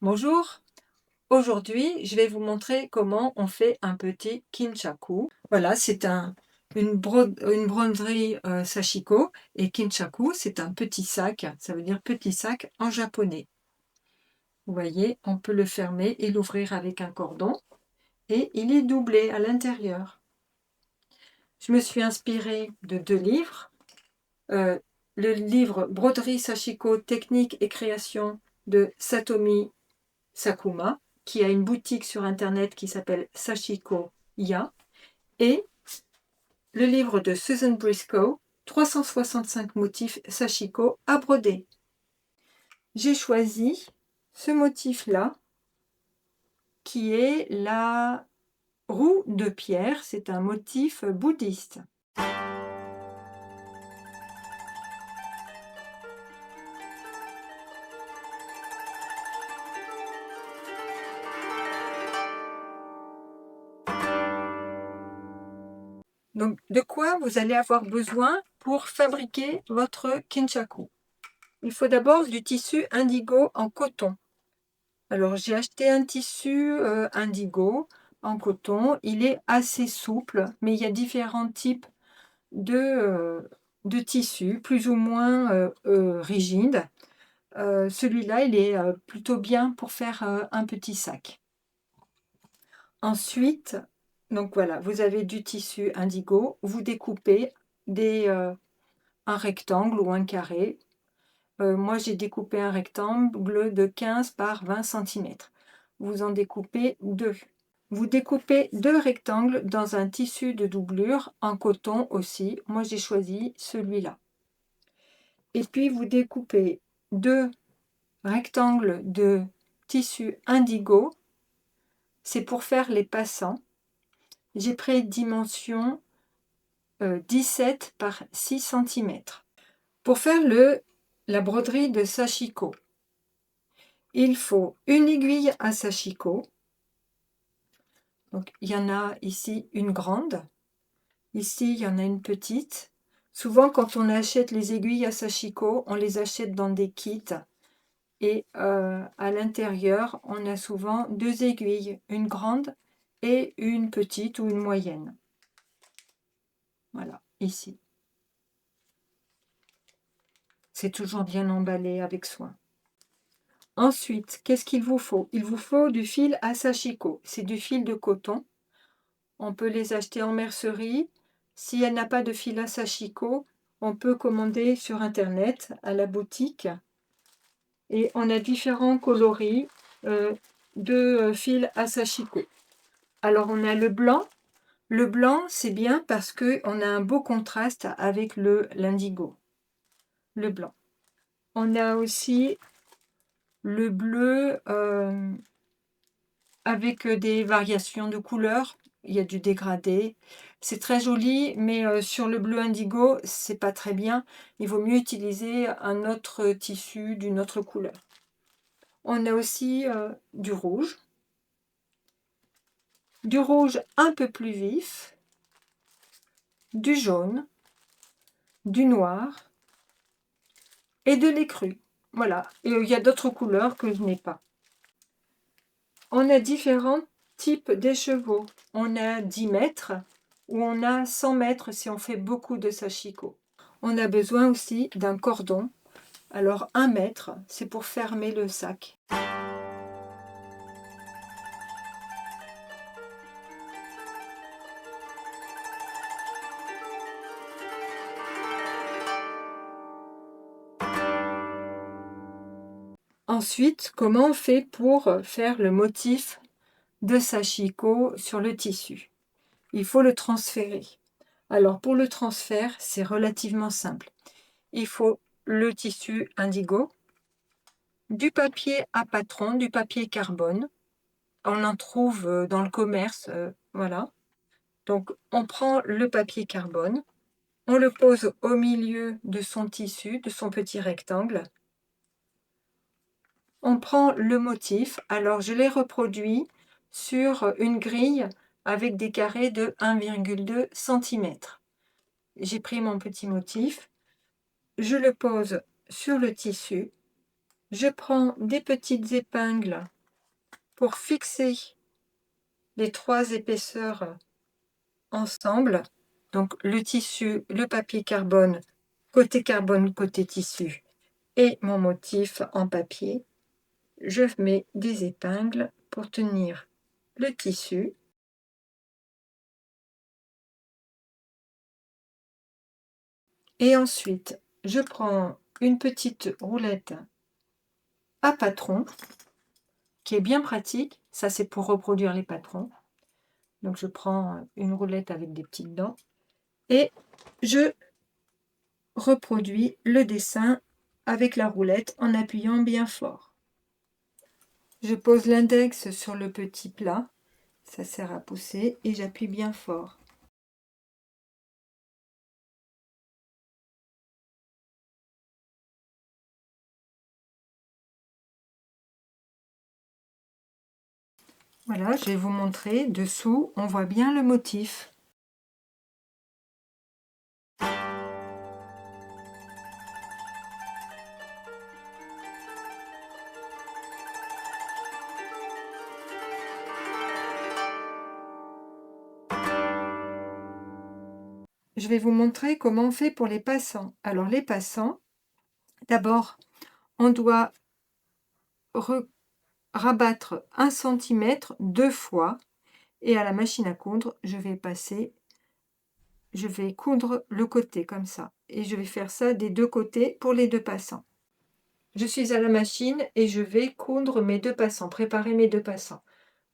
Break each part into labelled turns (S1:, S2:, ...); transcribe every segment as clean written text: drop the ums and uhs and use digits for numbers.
S1: Bonjour, aujourd'hui je vais vous montrer comment on fait un petit kinchaku. Voilà, c'est une broderie sashiko et kinchaku c'est un petit sac, ça veut dire petit sac en japonais. Vous voyez, on peut le fermer et l'ouvrir avec un cordon et il est doublé à l'intérieur. Je me suis inspirée de 2 livres. Euh, le livre Broderie Sashiko, technique et création de Satomi Sakuma, qui a une boutique sur internet qui s'appelle Sashiko Ya, et le livre de Susan Briscoe, 365 motifs Sashiko à broder. J'ai choisi ce motif-là, qui est la roue de pierre, c'est un motif bouddhiste. Donc, de quoi vous allez avoir besoin pour fabriquer votre kinchaku? Il faut d'abord du tissu indigo en coton. Alors, j'ai acheté un tissu indigo en coton. Il est assez souple, mais il y a différents types de tissus, plus ou moins rigides. Celui-là, il est plutôt bien pour faire un petit sac. Ensuite, donc voilà, vous avez du tissu indigo. Vous découpez un rectangle ou un carré. Moi, j'ai découpé un rectangle de 15 par 20 cm. Vous en découpez 2. Vous découpez 2 rectangles dans un tissu de doublure, en coton aussi. Moi, j'ai choisi celui-là. Et puis, vous découpez 2 rectangles de tissu indigo. C'est pour faire les passants. J'ai pris dimension 17 par 6 cm. Pour faire la broderie de sashiko, il faut une aiguille à sashiko. Donc, il y en a ici une grande. Ici, il y en a une petite. Souvent, quand on achète les aiguilles à sashiko, on les achète dans des kits. Et à l'intérieur, on a souvent 2 aiguilles, une grande et une petite ou une moyenne. Voilà, ici. C'est toujours bien emballé avec soin. Ensuite, qu'est-ce qu'il vous faut? Il vous faut du fil à sashiko. C'est du fil de coton. On peut les acheter en mercerie. Si elle n'a pas de fil à sashiko, on peut commander sur internet à la boutique. Et on a différents coloris de fil à sashiko. Alors on a le blanc. Le blanc, c'est bien parce qu'on a un beau contraste avec l'indigo. Le blanc. On a aussi le bleu avec des variations de couleurs. Il y a du dégradé. C'est très joli, mais sur le bleu indigo, c'est pas très bien. Il vaut mieux utiliser un autre tissu d'une autre couleur. On a aussi du rouge un peu plus vif, du jaune, du noir et de l'écru. Voilà. Et il y a d'autres couleurs que je n'ai pas. On a différents types d'écheveaux. On a 10 mètres ou on a 100 mètres si on fait beaucoup de sashiko. On a besoin aussi d'un cordon. Alors 1 mètre, c'est pour fermer le sac. Ensuite, comment on fait pour faire le motif de sashiko sur le tissu? Il faut le transférer. Alors pour le transfert, c'est relativement simple. Il faut le tissu indigo, du papier à patron, du papier carbone. On en trouve dans le commerce, voilà. Donc on prend le papier carbone, on le pose au milieu de son tissu, de son petit rectangle. On prend le motif, alors je l'ai reproduit sur une grille avec des carrés de 1,2 cm. J'ai pris mon petit motif, je le pose sur le tissu, je prends des petites épingles Pour fixer les 3 épaisseurs ensemble, donc le tissu, le papier carbone, côté tissu et mon motif en papier, je mets des épingles pour tenir le tissu. Et ensuite, je prends une petite roulette à patron qui est bien pratique. Ça, c'est pour reproduire les patrons. Donc, je prends une roulette avec des petites dents et je reproduis le dessin avec la roulette en appuyant bien fort. Je pose l'index sur le petit plat, ça sert à pousser, et j'appuie bien fort. Voilà, je vais vous montrer. Dessous, on voit bien le motif. Je vais vous montrer comment on fait pour les passants. Alors les passants, d'abord, on doit rabattre 1 centimètre 2 fois et à la machine à coudre, je vais coudre le côté comme ça et je vais faire ça des 2 côtés pour les 2 passants. Je suis à la machine et je vais coudre mes 2 passants, préparer mes 2 passants.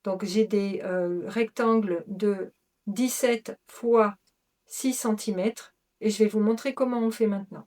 S1: Donc j'ai des rectangles de 17 fois 6 centimètres et je vais vous montrer comment on fait maintenant.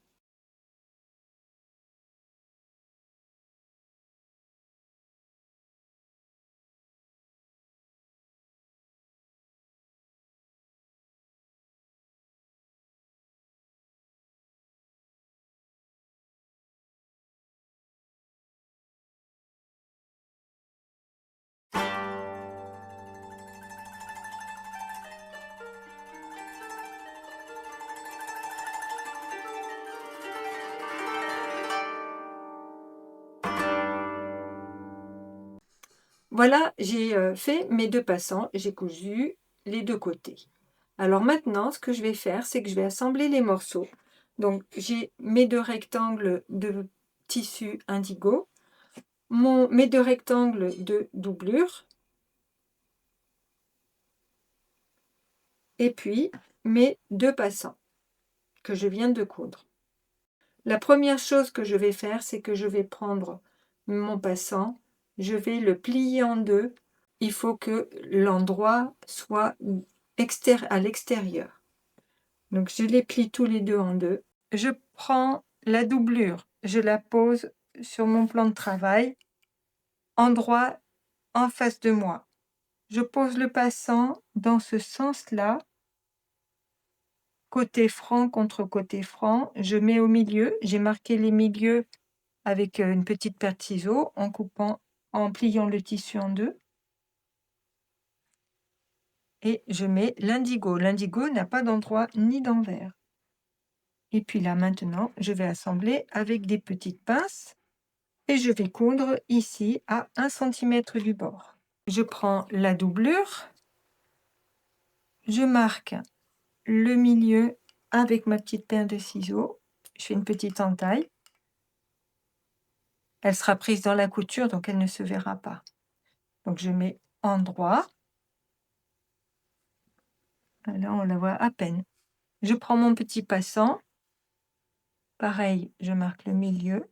S1: Voilà, j'ai fait mes 2 passants, j'ai cousu les 2 côtés. Alors maintenant, ce que je vais faire, c'est que je vais assembler les morceaux. Donc j'ai mes 2 rectangles de tissu indigo, mes 2 rectangles de doublure et puis mes 2 passants que je viens de coudre. La première chose que je vais faire, c'est que je vais prendre mon passant, je vais le plier en deux. Il faut que l'endroit soit à l'extérieur. Donc je les plie tous les deux en deux. Je prends la doublure, je la pose sur mon plan de travail, endroit en face de moi. Je pose le passant dans ce sens-là, côté franc contre côté franc. Je mets au milieu, j'ai marqué les milieux avec une petite paire de ciseaux en coupant, en pliant le tissu en deux. Et je mets l'indigo. L'indigo n'a pas d'endroit ni d'envers. Et puis là, maintenant, je vais assembler avec des petites pinces et je vais coudre ici à 1 centimètre du bord. Je prends la doublure, je marque le milieu avec ma petite paire de ciseaux. Je fais une petite entaille. Elle sera prise dans la couture, donc elle ne se verra pas. Donc je mets endroit. Là, on la voit à peine. Je prends mon petit passant. Pareil, je marque le milieu.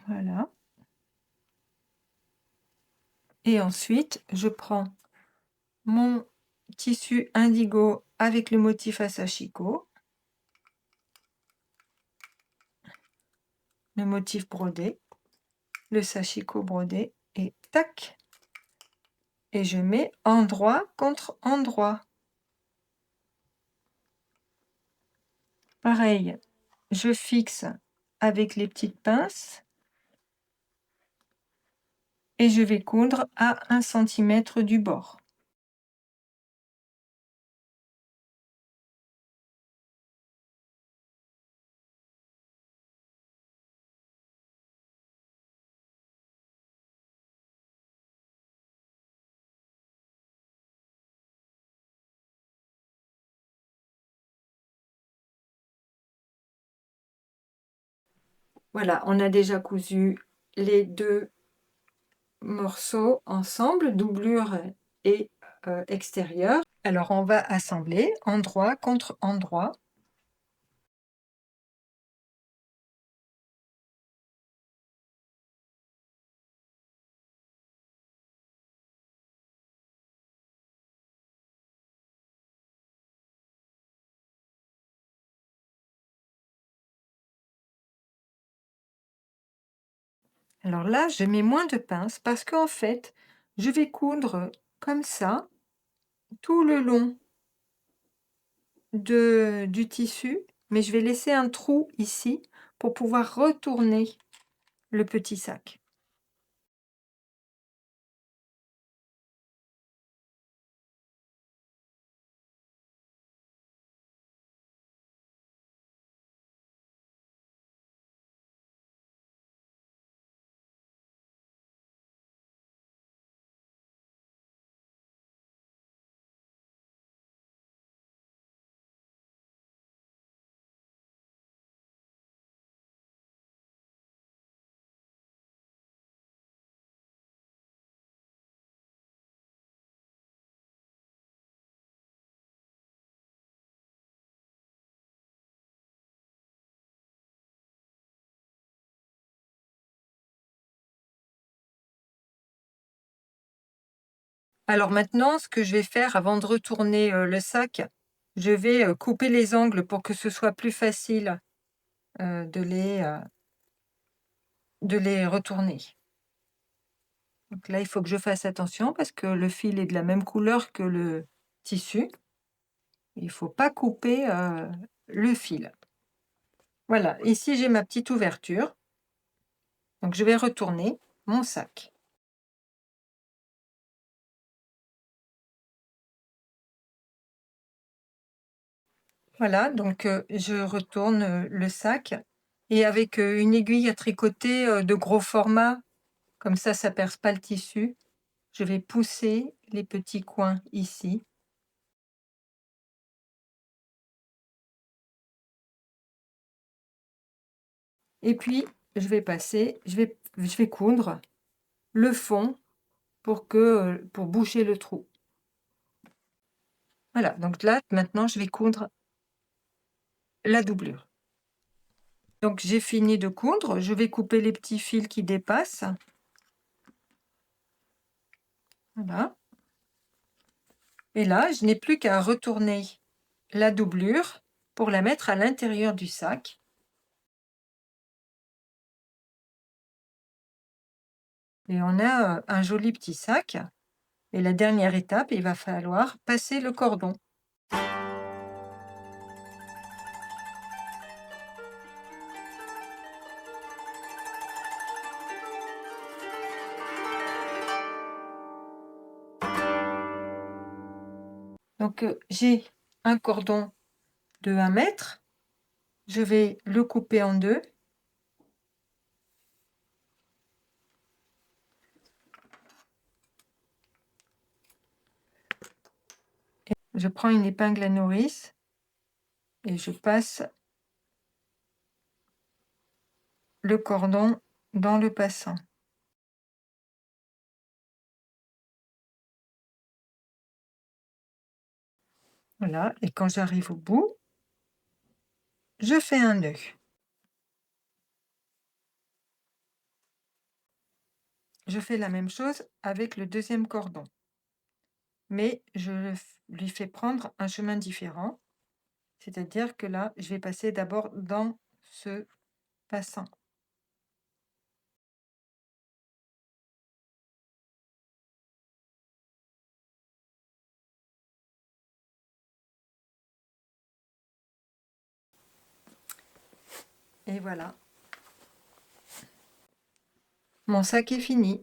S1: Voilà. Et ensuite, je prends mon tissu indigo avec le motif à sashiko, le motif brodé, le sashiko brodé, et tac, et je mets endroit contre endroit. Pareil, je fixe avec les petites pinces et je vais coudre à 1 centimètre du bord. Voilà, on a déjà cousu les 2 morceaux ensemble, doublure et extérieur. Alors on va assembler endroit contre endroit. Alors là, je mets moins de pinces parce qu'en fait, je vais coudre comme ça tout le long du tissu, mais je vais laisser un trou ici pour pouvoir retourner le petit sac. Alors maintenant, ce que je vais faire avant de retourner le sac, je vais couper les angles pour que ce soit plus facile de les retourner. Donc là, il faut que je fasse attention parce que le fil est de la même couleur que le tissu. Il ne faut pas couper le fil. Voilà, ici j'ai ma petite ouverture. Donc je vais retourner mon sac. Voilà, donc je retourne le sac et avec une aiguille à tricoter de gros format, comme ça perce pas le tissu, je vais pousser les petits coins ici. Et puis je vais coudre le fond pour boucher le trou. Voilà, donc là maintenant je vais coudre la doublure. Donc j'ai fini de coudre, je vais couper les petits fils qui dépassent. Voilà. Et là, je n'ai plus qu'à retourner la doublure pour la mettre à l'intérieur du sac. Et on a un joli petit sac. Et la dernière étape, il va falloir passer le cordon. Donc j'ai un cordon de 1 mètre. Je vais le couper en deux. Je prends une épingle à nourrice et je passe le cordon dans le passant. Voilà, et quand j'arrive au bout, je fais un nœud. Je fais la même chose avec le deuxième cordon, mais je lui fais prendre un chemin différent. C'est-à-dire que là, je vais passer d'abord dans ce passant. Et voilà. Mon sac est fini.